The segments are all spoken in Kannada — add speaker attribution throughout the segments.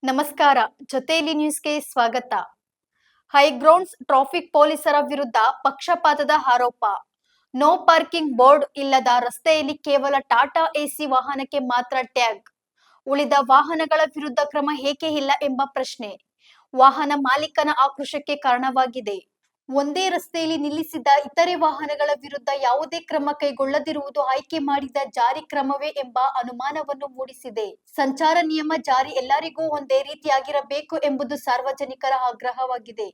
Speaker 1: ನಮಸ್ಕಾರ. ಜೊತೆಯಲ್ಲಿ ನ್ಯೂಸ್ಗೆ ಸ್ವಾಗತ. ಹೈಗ್ರೌಂಡ್ಸ್ ಟ್ರಾಫಿಕ್ ಪೊಲೀಸರ ವಿರುದ್ಧ ಪಕ್ಷಪಾತದ ಆರೋಪ. ನೋ ಪಾರ್ಕಿಂಗ್ ಬೋರ್ಡ್ ಇಲ್ಲದ ರಸ್ತೆಯಲ್ಲಿ ಕೇವಲ ಟಾಟಾ ಎಸಿ ವಾಹನಕ್ಕೆ ಮಾತ್ರ ಟ್ಯಾಗ್. ಉಳಿದ ವಾಹನಗಳ ವಿರುದ್ಧ ಕ್ರಮ ಏಕೆ ಇಲ್ಲ ಎಂಬ ಪ್ರಶ್ನೆ ವಾಹನ ಮಾಲೀಕನ ಆಕ್ರೋಶಕ್ಕೆ ಕಾರಣವಾಗಿದೆ. ಒಂದೇ ರಸ್ತೆಯಲ್ಲಿ ನಿಲ್ಲಿಸಿದ ಇತರೆ ವಾಹನಗಳ ವಿರುದ್ಧ ಯಾವುದೇ ಕ್ರಮ ಕೈಗೊಳ್ಳದಿರುವುದು ಆಯ್ಕೆ ಮಾಡಿದ ಜಾರಿ ಕ್ರಮವೇ ಎಂಬ ಅನುಮಾನವನ್ನು ಮೂಡಿಸಿದೆ. ಸಂಚಾರ ನಿಯಮ ಜಾರಿ ಎಲ್ಲರಿಗೂ ಒಂದೇ ರೀತಿಯಾಗಿರಬೇಕು ಎಂಬುದು ಸಾರ್ವಜನಿಕರ ಆಗ್ರಹವಾಗಿದೆ.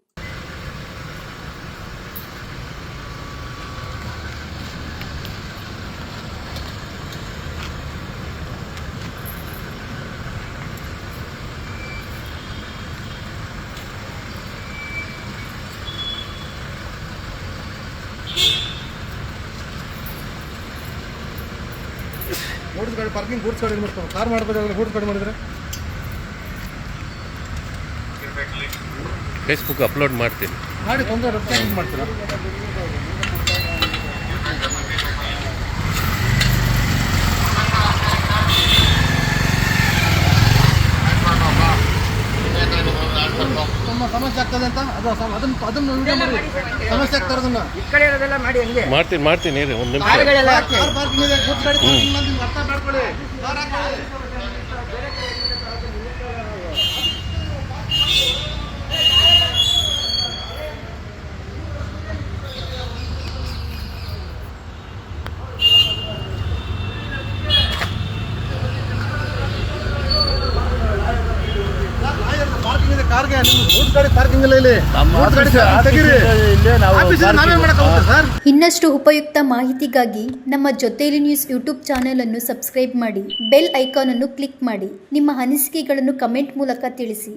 Speaker 2: ಗೂಡ್ಸ್ ಗಾಡಿ ಪಾರ್ಕಿಂಗ್ ಗೂಡ್ಸ್ ಗಾಡಿ ಮಾಡ್ತಾರೆ. ಕಾರ್ ಮಾಡಬೇಕಾದ್ರೆ ಗೂಡ್ಸ್ ಗಾಡಿ ಮಾಡಿದ್ರೆ
Speaker 3: ಫೇಸ್ಬುಕ್ ಅಪ್ಲೋಡ್ ಮಾಡ್ತೀನಿ.
Speaker 2: ಮಾಡಿ ತೊಂದರೆ ರೆಸ್ಪಾನ್ಸ್ ಮಾಡ್ತೀರಾ? ತುಂಬ ಸಮಸ್ಯೆ ಆಗ್ತದೆ ಅಂತ ಅದನ್ನು ವಿಡಿಯೋ ಮಾಡಿ ಸಮಸ್ಯೆ ಆಗ್ತಾರೆ. ಅದನ್ನ
Speaker 4: ಈ ಕಡೆ ಇರೋದೆಲ್ಲ ಮಾಡಿ ಹಂಗೆ
Speaker 3: ಮಾಡ್ತೀನಿ ಇರಿ, ಒಂದು ನಿಮಿಷ.
Speaker 2: ಕಾರ್ ಪಾರ್ಕಿಂಗ್ ಇದೆ, ಗೂಡ್ಸ್ ಗಾಡಿ ಪಾರ್ಕಿಂಗ್ ಅಂತ ನೀವು ಅರ್ಥ ಮಾಡ್ಕೊಳ್ಳಿ. ಕಾರ್ ಹಾಕೊಳ್ಳಿ. ಪಾರ್ಕಿಂಗ್ ಇದೆ ಕಾರ್ಗೆ, ನಿಮ್ಮ ಗೂಡ್ಸ್ ಗಾಡಿ ಪಾರ್ಕಿಂಗ್ ಇಲ್ಲ ಇಲ್ಲಿ. ಗೂಡ್ಸ್ ಗಾಡಿ ತೆಗೀರಿ. ಆಫೀಸಿಗೆ ನಾವೇನ್ ಮಾಡಕ್ಕಾಗುತ್ತೆ ಸರ್?
Speaker 1: ಇನ್ನಷ್ಟು ಉಪಯುಕ್ತ ಮಾಹಿತಿಗಾಗಿ ನಮ್ಮ ಜೊತೆಯಲ್ಲಿ ನ್ಯೂಸ್ ಯೂಟ್ಯೂಬ್ ಚಾನೆಲ್ ಅನ್ನು ಸಬ್ಸ್ಕ್ರೈಬ್ ಮಾಡಿ, ಬೆಲ್ ಐಕಾನ್ ಅನ್ನು ಕ್ಲಿಕ್ ಮಾಡಿ. ನಿಮ್ಮ ಅನಿಸಿಕೆಗಳನ್ನು ಕಮೆಂಟ್ ಮೂಲಕ ತಿಳಿಸಿ.